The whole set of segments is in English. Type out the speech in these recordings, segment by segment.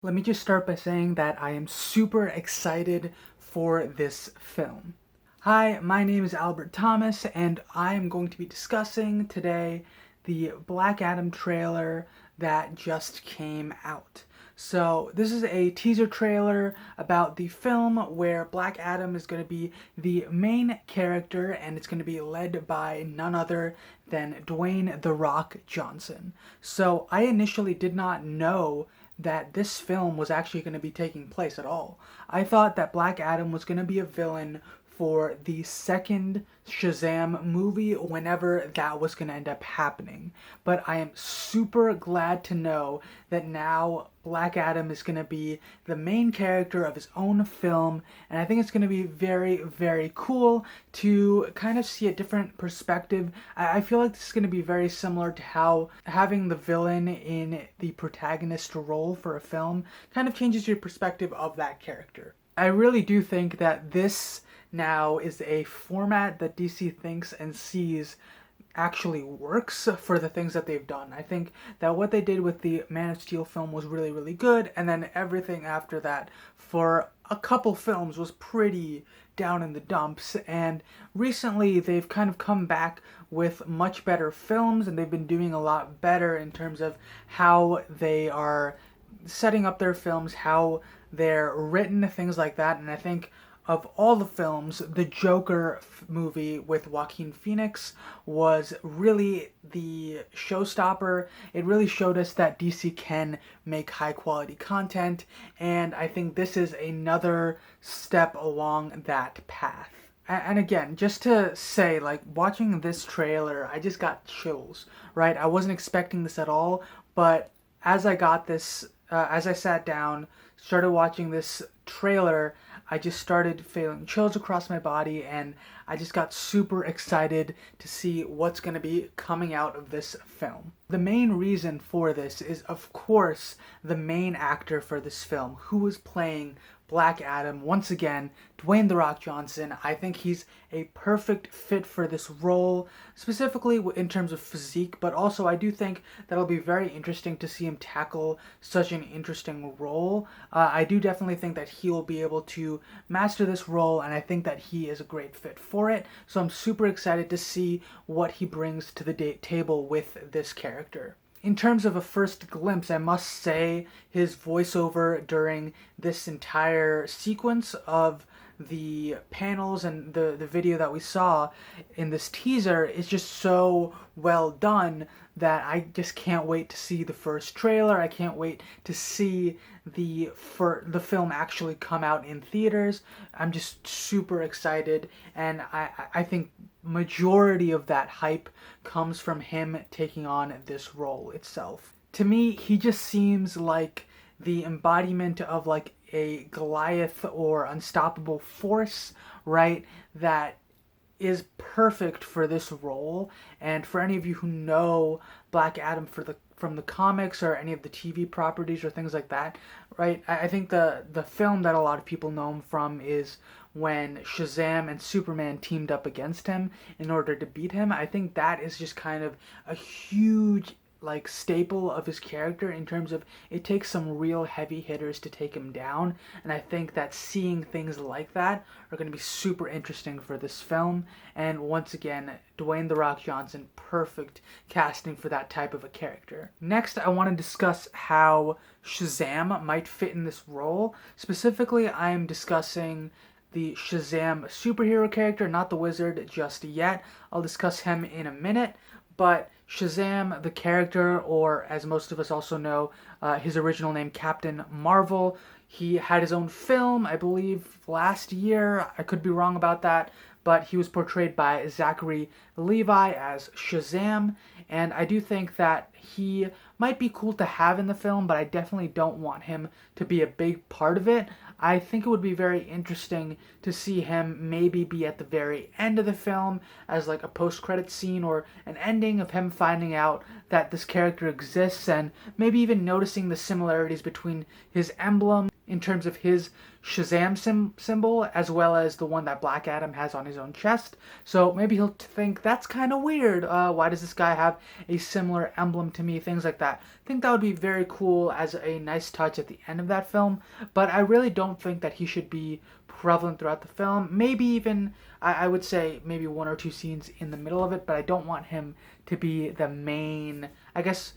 Let me just start by saying that I am super excited for this film. Hi, my name is Albert Thomas, and I am going to be discussing today the Black Adam trailer that just came out. So, this is a teaser trailer about the film where Black Adam is going to be the main character, and it's going to be led by none other than Dwayne "The Rock" Johnson. So, I initially did not know that this film was actually going to be taking place at all. I thought that Black Adam was going to be a villain for the second Shazam movie whenever that was going to end up happening. But I am super glad to know that now Black Adam is going to be the main character of his own film, and I think it's going to be very, very cool to kind of see a different perspective. I feel like this is going to be very similar to how having the villain in the protagonist role for a film kind of changes your perspective of that character. I really do think that this now is a format that DC thinks and sees actually works for the things that they've done. I think that what they did with the Man of Steel film was really, really good, and then everything after that for a couple films was pretty down in the dumps. And recently they've kind of come back with much better films, and they've been doing a lot better in terms of how they are setting up their films, how they're written, things like that. And I think of all the films, the Joker movie with Joaquin Phoenix was really the showstopper. It really showed us that DC can make high quality content, and I think this is another step along that path. And again, just to say, like, watching this trailer, I just got chills, right? I wasn't expecting this at all, but as I got this, as I sat down, started watching this trailer, I just started feeling chills across my body, and I just got super excited to see what's going to be coming out of this film. The main reason for this is, of course, the main actor for this film, who is playing Black Adam. Once again, Dwayne "The Rock" Johnson. I think he's a perfect fit for this role, specifically in terms of physique, but also I do think that'll be very interesting to see him tackle such an interesting role. I do definitely think that he will be able to master this role, and I think that he is a great fit for it. So I'm super excited to see what he brings to the table with this character. In terms of a first glimpse, I must say his voiceover during this entire sequence of the panels and the video that we saw in this teaser is just so well done that I just can't wait to see the first trailer. I can't wait to see the film actually come out in theaters. I'm just super excited, and I think majority of that hype comes from him taking on this role itself. To me, he just seems like the embodiment of like a Goliath or unstoppable force, right? That is perfect for this role. And for any of you who know Black Adam from the comics or any of the TV properties or things like that, right? I think the film that a lot of people know him from is when Shazam and Superman teamed up against him in order to beat him. I think that is just kind of a huge like staple of his character in terms of it takes some real heavy hitters to take him down, and I think that seeing things like that are going to be super interesting for this film. And once again, Dwayne "The Rock" Johnson, perfect casting for that type of a character. Next, I want to discuss how Shazam might fit in this role. Specifically, I am discussing the Shazam superhero character, not the Wizard just yet. I'll discuss him in a minute, but Shazam, the character, or as most of us also know, his original name, Captain Marvel. He had his own film, I believe, last year. I could be wrong about that, but he was portrayed by Zachary Levi as Shazam, and I do think that he might be cool to have in the film, but I definitely don't want him to be a big part of it. I think it would be very interesting to see him maybe be at the very end of the film as like a post-credit scene or an ending of him finding out that this character exists, and maybe even noticing the similarities between his emblem in terms of his Shazam symbol, as well as the one that Black Adam has on his own chest. So maybe he'll think, that's kind of weird. Why does this guy have a similar emblem to me? Things like that. I think that would be very cool as a nice touch at the end of that film. But I really don't think that he should be prevalent throughout the film. Maybe even, I would say, maybe one or two scenes in the middle of it, but I don't want him to be the main. I guess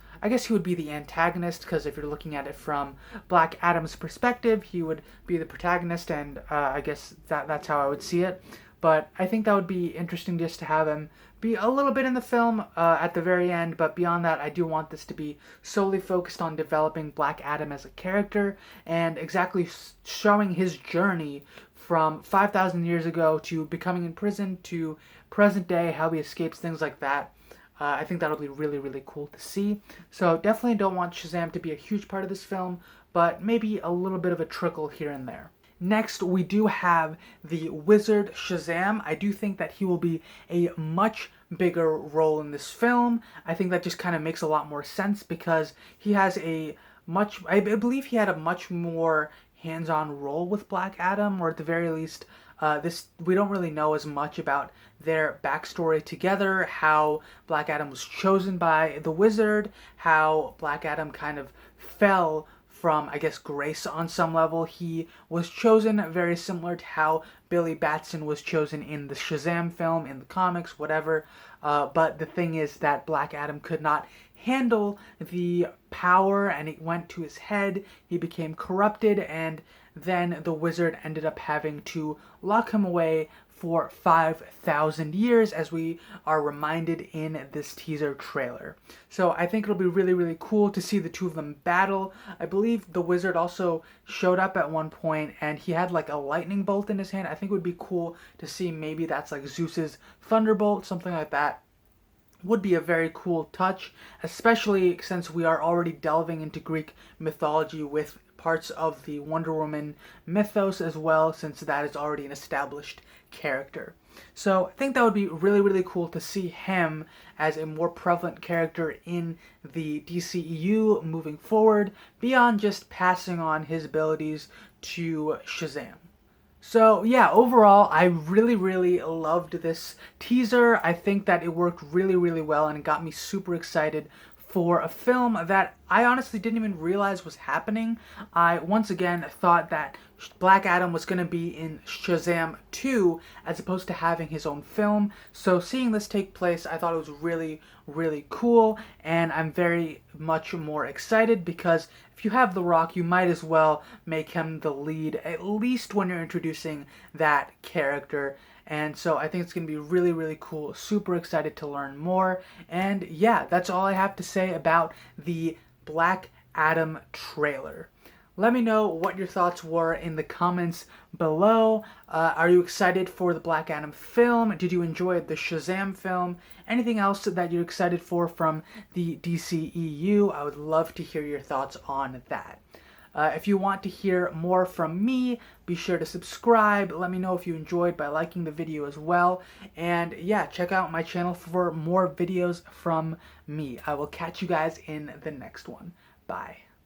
he would be the antagonist, because if you're looking at it from Black Adam's perspective, he would be the protagonist, and I guess that's how I would see it. But I think that would be interesting just to have him be a little bit in the film at the very end, but beyond that, I do want this to be solely focused on developing Black Adam as a character and exactly showing his journey from 5,000 years ago to becoming in prison to present day, how he escapes, things like that. I think that'll be really, really cool to see. So definitely don't want Shazam to be a huge part of this film, but maybe a little bit of a trickle here and there. Next, we do have the Wizard Shazam. I do think that he will be a much bigger role in this film. I think that just kind of makes a lot more sense because he has a much, I believe he had a much more hands-on role with Black Adam, or at the very least, we don't really know as much about their backstory together, how Black Adam was chosen by the Wizard, how Black Adam kind of fell from, I guess, grace on some level. He was chosen very similar to how Billy Batson was chosen in the Shazam film, in the comics, whatever. But the thing is that Black Adam could not handle the power, and it went to his head. He became corrupted, and then the Wizard ended up having to lock him away for 5,000 years, as we are reminded in this teaser trailer. So I think it'll be really, really cool to see the two of them battle. I believe the Wizard also showed up at one point, and he had like a lightning bolt in his hand. I think it would be cool to see, maybe that's like Zeus's thunderbolt, something like that. Would be a very cool touch, especially since we are already delving into Greek mythology with parts of the Wonder Woman mythos as well, since that is already an established character. So I think that would be really, really cool to see him as a more prevalent character in the DCEU moving forward, beyond just passing on his abilities to Shazam. So yeah, overall, I really, really loved this teaser. I think that it worked really, really well, and it got me super excited for a film that I honestly didn't even realize was happening. I once again thought that Black Adam was going to be in Shazam 2 as opposed to having his own film. So seeing this take place, I thought it was really, really cool, and I'm very much more excited because if you have The Rock, you might as well make him the lead, at least when you're introducing that character. And so I think it's going to be really, really cool. Super excited to learn more. And yeah, that's all I have to say about the Black Adam trailer. Let me know what your thoughts were in the comments below. Are you excited for the Black Adam film? Did you enjoy the Shazam film? Anything else that you're excited for from the DCEU? I would love to hear your thoughts on that. If you want to hear more from me, be sure to subscribe. Let me know if you enjoyed by liking the video as well. And yeah, check out my channel for more videos from me. I will catch you guys in the next one. Bye.